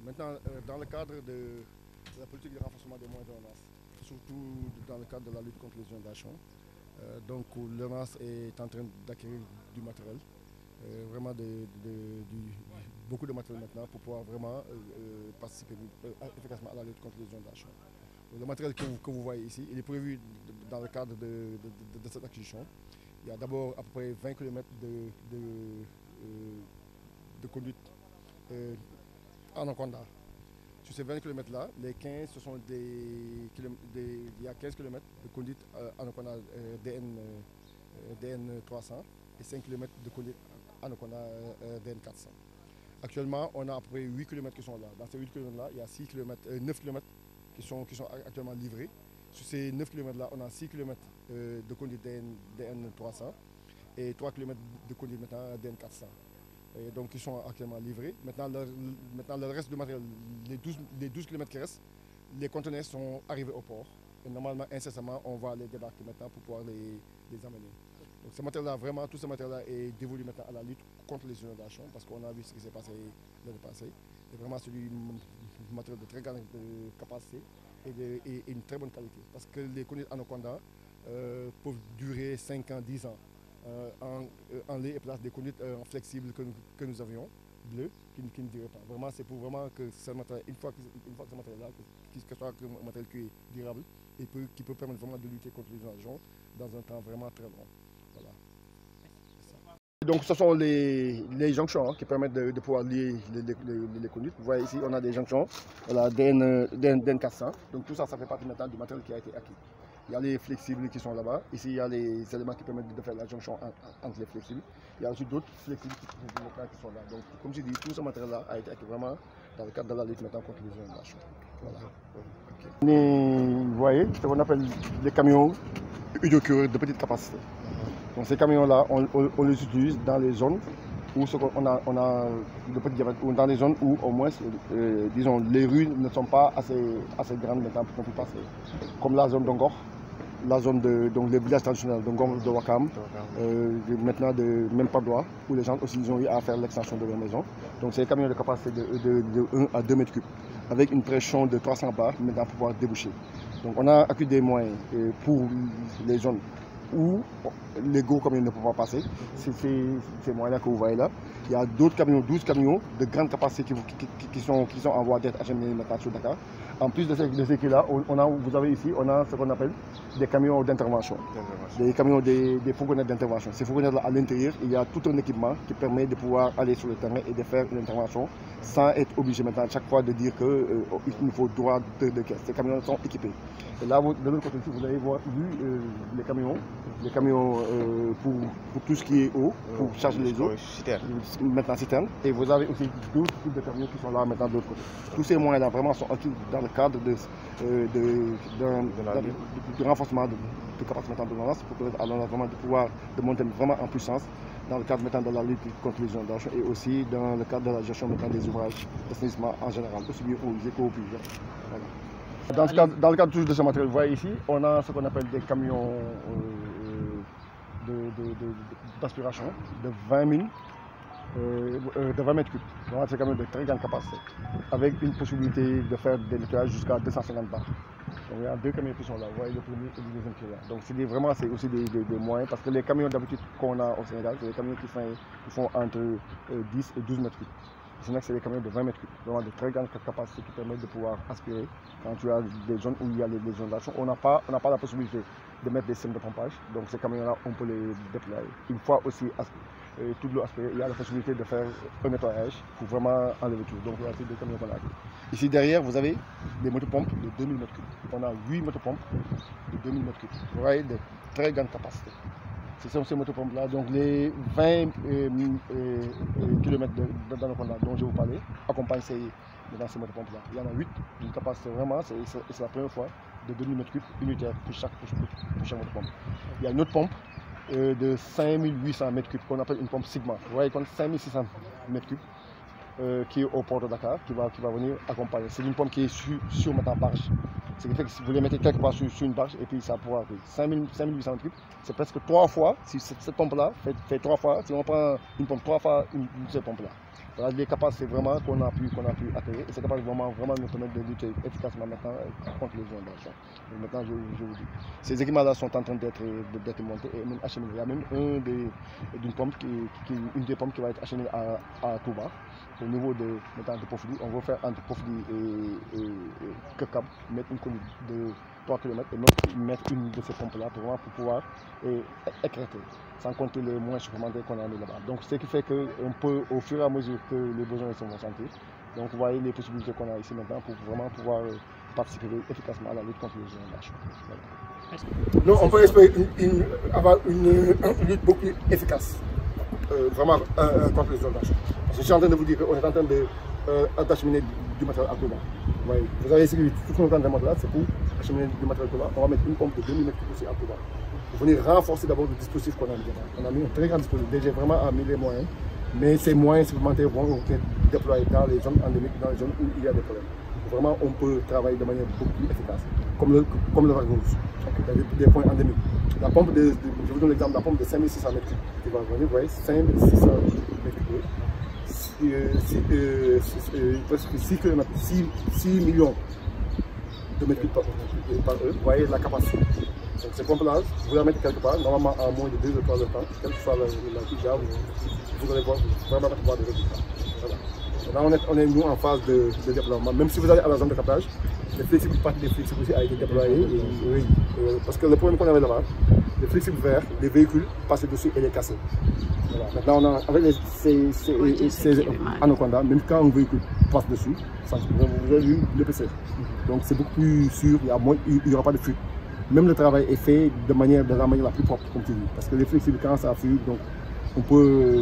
Maintenant, dans le cadre de la politique de renforcement des moyens de l'ONAS, surtout dans le cadre de la lutte contre les inondations, donc l'ONAS est en train d'acquérir du matériel, vraiment beaucoup de matériel maintenant pour pouvoir vraiment participer efficacement à la lutte contre les inondations. Le matériel que vous voyez ici, il est prévu dans le cadre de cette acquisition. Il y a d'abord à peu près 20 km de conduite Anaconda. Sur ces 20 km-là, les 15, ce sont il y a 15 km de conduite Anaconda DN 300 et 5 km de conduite Anaconda DN 400. Actuellement, on a à peu près 8 km qui sont là. Dans ces 8 km-là, il y a 9 km qui sont actuellement livrés. Sur ces 9 km-là, on a 6 km de conduite DN 300 et 3 km de conduite maintenant DN 400. Et donc ils sont actuellement livrés. Maintenant, le reste du matériel, les 12 km qui restent, les conteneurs sont arrivés au port. Et normalement, incessamment, on va les débarquer maintenant pour pouvoir les amener. Donc ce matériel-là, vraiment, tout ce matériel-là est dévolu maintenant à la lutte contre les inondations parce qu'on a vu ce qui s'est passé l'année passée. Et vraiment, c'est du matériel de très grande capacité et une très bonne qualité. Parce que les conduites Anaconda peuvent durer 5 ans, 10 ans. En lait et place des conduites flexibles que nous avions, bleues, qui ne diraient pas. Vraiment, c'est pour vraiment que ce matériel, une fois que ce matériel-là, que soit un matériel qui est durable et qui peut permettre vraiment de lutter contre les inondations dans un temps vraiment très long. Voilà. Donc ce sont les jonctions qui permettent de pouvoir lier les conduites. Vous voyez ici, on a des jonctions, voilà, DN 400. Donc tout ça, ça fait partie maintenant du matériel qui a été acquis. Il y a les flexibles qui sont là-bas. Ici, il y a les éléments qui permettent de faire la jonction entre les flexibles. Il y a aussi d'autres flexibles qui sont là. Donc, comme je dis, tout ce matériel-là a été acquis vraiment dans le cadre de la lutte maintenant contre les inondations. Voilà. Okay. Vous voyez, ce qu'on appelle les camions hydrocureurs de petite capacité. Donc, ces camions-là, on les utilise dans les zones où on a de petits diamètres, ou dans les zones où au moins, disons, les rues ne sont pas assez grandes maintenant pour qu'on puisse passer. Comme la zone d'Ongor, la zone donc les villages traditionnels d'Ongor, de Wakam, maintenant de même Padoua, où les gens aussi ils ont eu à faire l'extension de leur maison. Donc c'est des camions de capacité de 1 à 2 mètres cubes, avec une pression de 300 bars maintenant pour pouvoir déboucher. Donc on a acquis des moyens pour les zones où les gros camions ne peuvent pas passer. C'est ces moyens-là que vous voyez là. Il y a d'autres camions, 12 camions de grande capacité qui sont en voie d'être acheminés maintenant sur Dakar. En plus de ces là, vous avez ici, on a ce qu'on appelle des camions d'intervention. Des camions, des fourgonnettes d'intervention. Ces fourgonnettes-là, à l'intérieur, il y a tout un équipement qui permet de pouvoir aller sur le terrain et de faire une intervention sans être obligé maintenant à chaque fois de dire qu'il nous faut droit de caisse. Ces camions sont équipés. Et là, de l'autre côté, vous avez vu les camions pour tout ce qui est eau, pour charger les eaux, maintenant citerne. Et vous avez aussi d'autres types de camions qui sont là maintenant de l'autre côté. Tous ces moyens-là vraiment sont acquis dans le cadre du renforcement de capacité de l'ONAS pour permettre à l'ONAS vraiment de pouvoir monter vraiment en puissance dans le cadre maintenant de la lutte contre les inondations et aussi dans le cadre de la gestion maintenant des ouvrages d'assainissement en général, aussi bien aux éco puis voilà. Dans le cadre de ce matériel, vous voyez ici, on a ce qu'on appelle des camions d'aspiration de 20 mètres cubes. Donc c'est quand même de très grande capacité, avec une possibilité de faire des nettoyages jusqu'à 250 bars. Donc il y a 2 camions qui sont là, vous voyez le premier et le deuxième qui est là. Donc c'est aussi des moyens, parce que les camions d'habitude qu'on a au Sénégal, c'est des camions qui font entre 10 et 12 mètres cubes. Sinon, c'est des camions de 20 mètres cubes, vraiment de très grande capacité qui permettent de pouvoir aspirer quand tu as des zones où il y a les inondations. On n'a pas la possibilité de mettre des systèmes de pompage, donc ces camions-là, on peut les déployer. Une fois aussi toute l'eau aspirée, il y a la possibilité de faire un nettoyage pour vraiment enlever tout. Donc, c'est des camions qu'on a. Ici derrière, vous avez des motopompes de 2000 mètres cubes. On a 8 motopompes de 2000 mètres cubes. Vous voyez, de très grande capacité. Ce sont ces motopompes-là, donc les 20 km d'Anaconda dont je vous parlais accompagnent ces motopompes-là. Il y en a 8, une capacité vraiment, c'est la première fois, de 2000 m3 unitaire pour chaque motopompe. Il y a une autre pompe de 5800 m3 qu'on appelle une pompe Sigma. Vous voyez, comme 5600 m3 qui est au port de Dakar, qui va venir accompagner. C'est une pompe qui est sur ma barge. Ce qui fait que si vous les mettez quelque part sur une barge et puis ça pourra 5800 m3, c'est presque 3 fois, si cette pompe-là fait 3 fois, si on prend une pompe 3 fois cette pompe-là. Voilà, les capaces, c'est vraiment qu'on a pu atterrir et c'est capable vraiment nous permettre de lutter efficacement maintenant contre les inondations. Maintenant, je vous dis, ces équipements-là sont en train d'être montés et même acheminés. Il y a même une des pompes qui va être acheminée à Touba, au niveau de Pofdy. On va faire entre Pofdy et Kekab, mettre une colline de 3 km et mettre une de ces pompes-là pour pouvoir écréter, sans compter les moyens supplémentaires qu'on a mis là-bas. Donc, ce qui fait qu'on peut, au fur et à mesure que les besoins sont sentis, donc vous voyez les possibilités qu'on a ici maintenant pour vraiment pouvoir participer efficacement à la lutte contre les inondations. Voilà. Non, on peut espérer avoir une lutte beaucoup plus efficace, vraiment contre les inondations. Parce que je suis en train de vous dire qu'on est en train d'acheminer du matériel à Touba. Vous avez ici tout ce qu'on est en train de mettre là, c'est pour acheminer du matériel à Touba. On va mettre une pompe de 2 mm aussi à Touba. Pour venir renforcer d'abord le dispositif qu'on a mis dedans. On a mis un très grand dispositif. DG vraiment a mis les moyens, mais ces moyens supplémentaires vont être déployés dans les zones endémiques, dans les zones où il y a des problèmes. Vraiment, on peut travailler de manière beaucoup plus efficace, comme le Vague Rouge, des points endémiques. La pompe je vous donne l'exemple de la pompe de 5600 m3 qui va venir, vous voyez, 5600 m3, presque 6 millions de mètres cubes par heure, vous voyez la capacité. Donc ces pompes-là, vous la mettez quelque part, normalement à moins de 2 ou 3 heures de temps, quelle que soit la vous allez vraiment voir des résultats. Voilà. Là, on est nous en phase de déploiement. Même si vous allez à la zone de captage, les flexibles, partie des flexibles aussi a été déployée. Parce que le problème qu'on avait là-bas, les flexibles verts, les véhicules passent dessus et les casser. Voilà. Maintenant, avec ces anacondas, même quand un véhicule passe dessus, vous avez vu l'épaisseur. Donc c'est beaucoup plus sûr, il n'y aura pas de fuite. Même le travail est fait de la manière la plus propre, comme tu dis. Parce que les flexibles, quand ça fuit, donc on peut